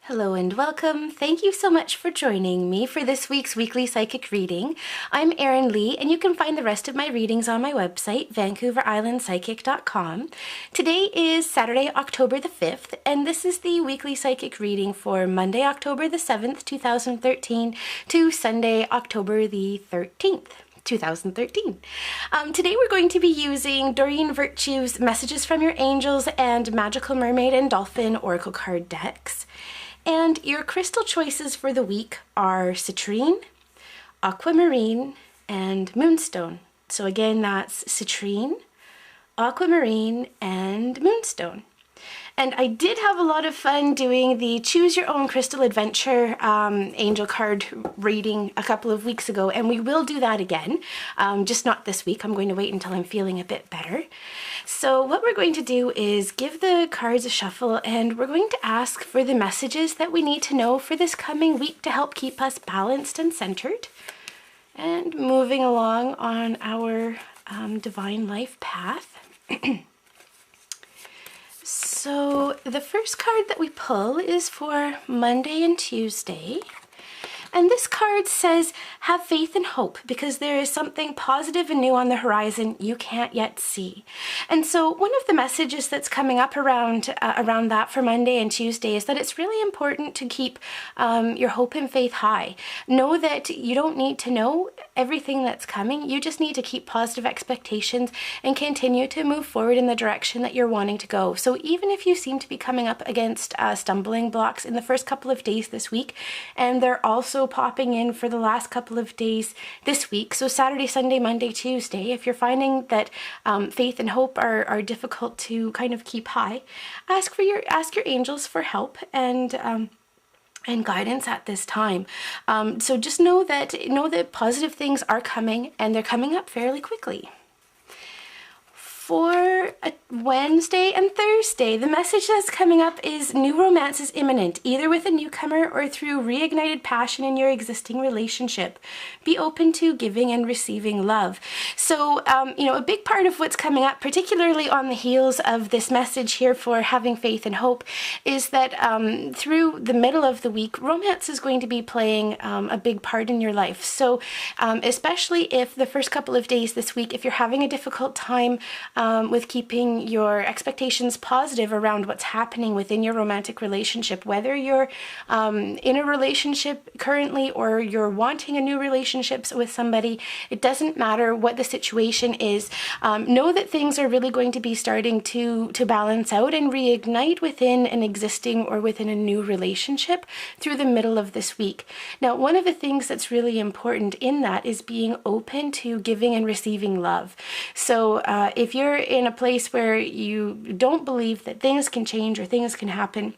Hello and welcome. Thank you so much for joining me for this week's weekly psychic reading. I'm Erin Lee, and you can find the rest of my readings on my website, VancouverIslandPsychic.com. Today is Saturday, October the 5th, and this is the weekly psychic reading for Monday, October the 7th, 2013 to Sunday, October the 13th. 2013. Today we're going to be using Doreen Virtue's Messages from Your Angels and Magical Mermaid and Dolphin Oracle card decks. And your crystal choices for the week are Citrine, Aquamarine, and Moonstone. So again, that's Citrine, Aquamarine, and Moonstone. And I did have a lot of fun doing the Choose Your Own Crystal Adventure angel card reading a couple of weeks ago, and we will do that again, just not this week. I'm going to wait until I'm feeling a bit better. So what we're going to do is give the cards a shuffle, and we're going to ask for the messages that we need to know for this coming week to help keep us balanced and centered and moving along on our divine life path. So the first card that we pull is for Monday and Tuesday. And this card says, have faith and hope because there is something positive and new on the horizon you can't yet see. And so one of the messages that's coming up around that for Monday and Tuesday is that it's really important to keep your hope and faith high. Know that you don't need to know everything that's coming. You just need to keep positive expectations and continue to move forward in the direction that you're wanting to go. So even if you seem to be coming up against stumbling blocks in the first couple of days this week, and they're also popping in for the last couple of days this week, so Saturday, Sunday, Monday, Tuesday, if you're finding that faith and hope are difficult to kind of keep high, ask your angels for help and guidance at this time. So just know that positive things are coming, and they're coming up fairly quickly. For Wednesday and Thursday, the message that's coming up is new romance is imminent, either with a newcomer or through reignited passion in your existing relationship. Be open to giving and receiving love. So, a big part of what's coming up, particularly on the heels of this message here for having faith and hope, is that through the middle of the week, romance is going to be playing a big part in your life. So, especially if the first couple of days this week, if you're having a difficult time with keeping your expectations positive around what's happening within your romantic relationship, whether you're in a relationship currently or you're wanting a new relationship with somebody, it doesn't matter what the situation is. Know that things are really going to be starting to balance out and reignite within an existing or within a new relationship through the middle of this week. Now, one of the things that's really important in that is being open to giving and receiving love. So if you're in a place where you don't believe that things can change or things can happen,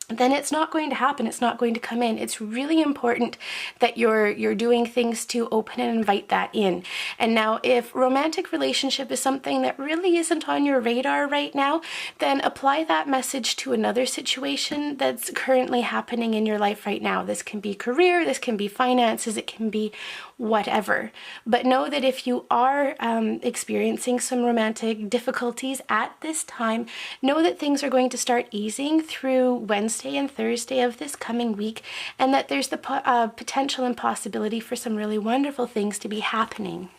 then it's not going to happen. It's not going to come in. It's really important that you're doing things to open and invite that in. And now, if romantic relationship is something that really isn't on your radar right now, then apply that message to another situation that's currently happening in your life right now. This can be career, this can be finances, it can be whatever. But know that if you are experiencing some romantic difficulties at this time, know that things are going to start easing through Wednesday and Thursday of this coming week, and that there's the potential and possibility for some really wonderful things to be happening.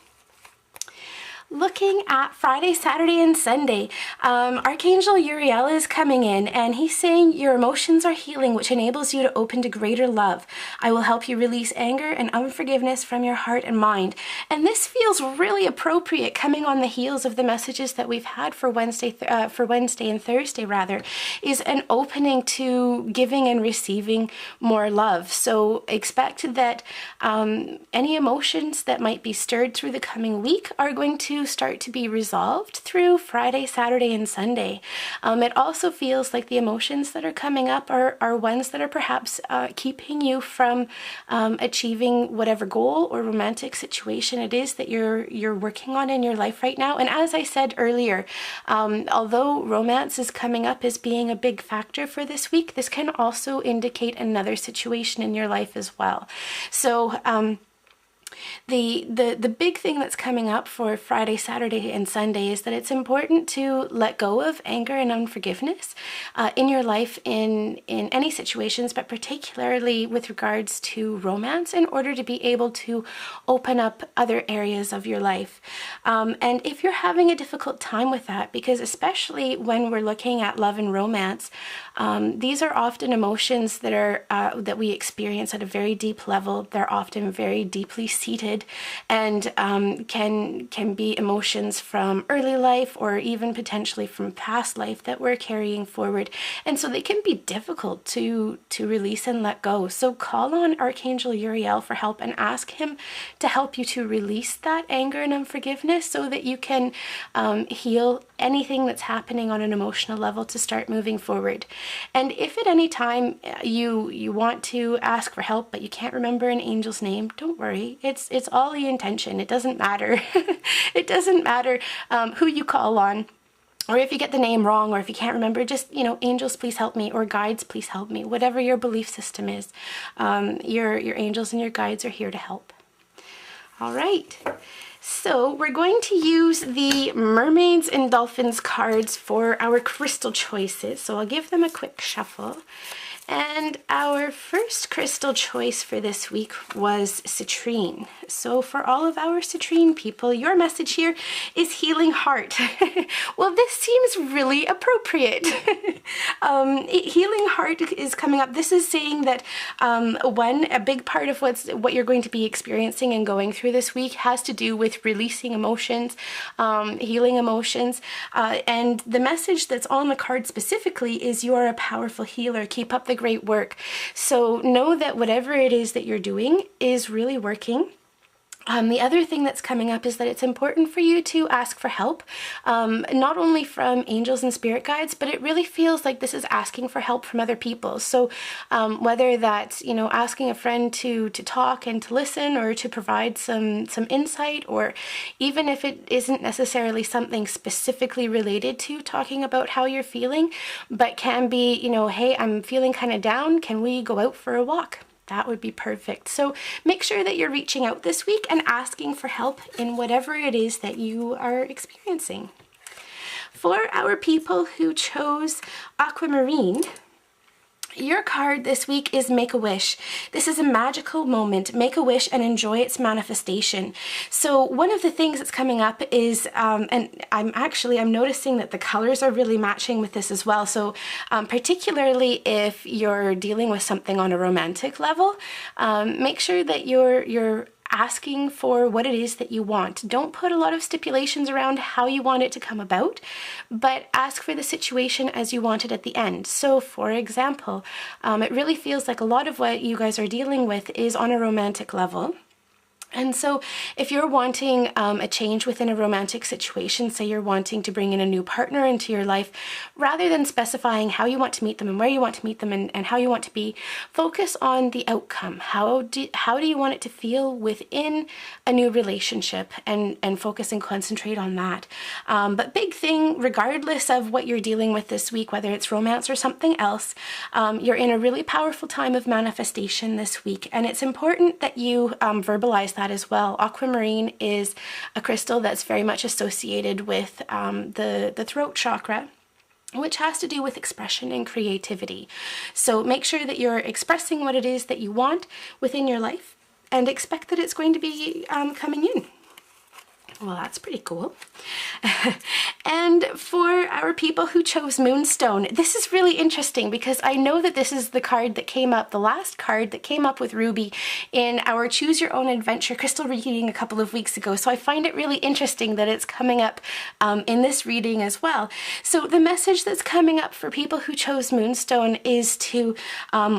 Looking at Friday, Saturday, and Sunday, Archangel Uriel is coming in, and he's saying your emotions are healing, which enables you to open to greater love. I will help you release anger and unforgiveness from your heart and mind. And this feels really appropriate, coming on the heels of the messages that we've had for Wednesday and Thursday, is an opening to giving and receiving more love. So expect that any emotions that might be stirred through the coming week are going to start to be resolved through Friday, Saturday, and Sunday. It also feels like the emotions that are coming up are ones that are perhaps keeping you from achieving whatever goal or romantic situation it is that you're working on in your life right now. And as I said earlier, although romance is coming up as being a big factor for this week, this can also indicate another situation in your life as well. So The big thing that's coming up for Friday, Saturday, and Sunday is that it's important to let go of anger and unforgiveness in your life in any situations, but particularly with regards to romance, in order to be able to open up other areas of your life. And if you're having a difficult time with that, because especially when we're looking at love and romance, these are often emotions that are that we experience at a very deep level. They're often very deeply seated, and can be emotions from early life or even potentially from past life that we're carrying forward. And so they can be difficult to release and let go. So call on Archangel Uriel for help and ask him to help you to release that anger and unforgiveness so that you can heal anything that's happening on an emotional level to start moving forward. And if at any time you want to ask for help but you can't remember an angel's name, don't worry. It's all the intention. It doesn't matter. It doesn't matter who you call on, or if you get the name wrong, or if you can't remember, just, you know, angels, please help me, or guides, please help me. Whatever your belief system is, your angels and your guides are here to help. All right. So we're going to use the Mermaids and Dolphins cards for our crystal choices. So I'll give them a quick shuffle. And our first crystal choice for this week was Citrine. So for all of our Citrine people, your message here is healing heart. Well, this seems really appropriate. Healing heart is coming up. This is saying that a big part of what you're going to be experiencing and going through this week has to do with releasing emotions, healing emotions. And the message that's on the card specifically is you are a powerful healer. Keep up the great work. So know that whatever it is that you're doing is really working. The other thing that's coming up is that it's important for you to ask for help, not only from angels and spirit guides, but it really feels like this is asking for help from other people. So whether that's, you know, asking a friend to talk and to listen, or to provide some insight, or even if it isn't necessarily something specifically related to talking about how you're feeling, but can be, you know, hey, I'm feeling kind of down. Can we go out for a walk? That would be perfect. So make sure that you're reaching out this week and asking for help in whatever it is that you are experiencing. For our people who chose Aquamarine, your card this week is Make a Wish. This is a magical moment. Make a wish and enjoy its manifestation. So one of the things that's coming up is, and I'm noticing that the colors are really matching with this as well. So particularly if you're dealing with something on a romantic level, make sure that you're asking for what it is that you want. Don't put a lot of stipulations around how you want it to come about, but ask for the situation as you want it at the end. So for example, it really feels like a lot of what you guys are dealing with is on a romantic level. And so if you're wanting a change within a romantic situation, say you're wanting to bring in a new partner into your life, rather than specifying how you want to meet them and where you want to meet them and how you want to be, focus on the outcome. How do you want it to feel within a new relationship, and focus and concentrate on that. But big thing, regardless of what you're dealing with this week, whether it's romance or something else, you're in a really powerful time of manifestation this week. And it's important that you verbalize that as well. Aquamarine is a crystal that's very much associated with the throat chakra, which has to do with expression and creativity. So make sure that you're expressing what it is that you want within your life, and expect that it's going to be coming in. Well, that's pretty cool. And for our people who chose Moonstone, this is really interesting because I know that this is the card that came up, the last card that came up with Ruby in our Choose Your Own Adventure crystal reading a couple of weeks ago. So I find it really interesting that it's coming up in this reading as well. So the message that's coming up for people who chose Moonstone is to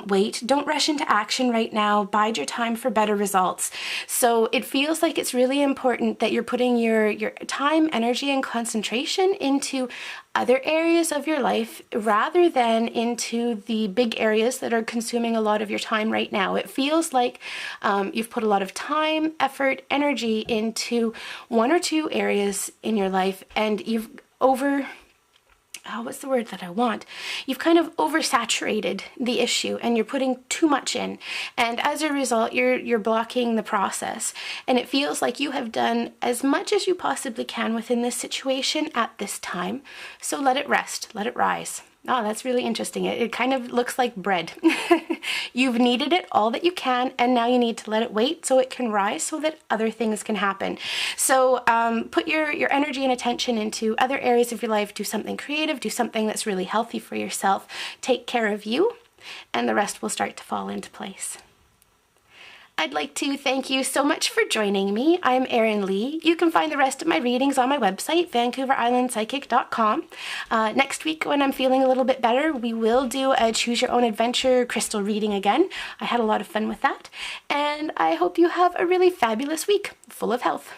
wait, don't rush into action right now, bide your time for better results. So it feels like it's really important that you're putting your time, energy, and concentration into other areas of your life rather than into the big areas that are consuming a lot of your time right now. It feels like you've put a lot of time, effort, energy into one or two areas in your life, and you've what's the word that I want? You've kind of oversaturated the issue and you're putting too much in. And as a result, you're blocking the process. And it feels like you have done as much as you possibly can within this situation at this time. So let it rest, let it rise. Oh, that's really interesting. It kind of looks like bread. You've kneaded it all that you can, and now you need to let it wait so it can rise so that other things can happen. So put your energy and attention into other areas of your life. Do something creative, do something that's really healthy for yourself. Take care of you, and the rest will start to fall into place. I'd like to thank you so much for joining me. I'm Erin Lee. You can find the rest of my readings on my website, VancouverIslandPsychic.com. Next week, when I'm feeling a little bit better, we will do a Choose Your Own Adventure crystal reading again. I had a lot of fun with that, and I hope you have a really fabulous week full of health.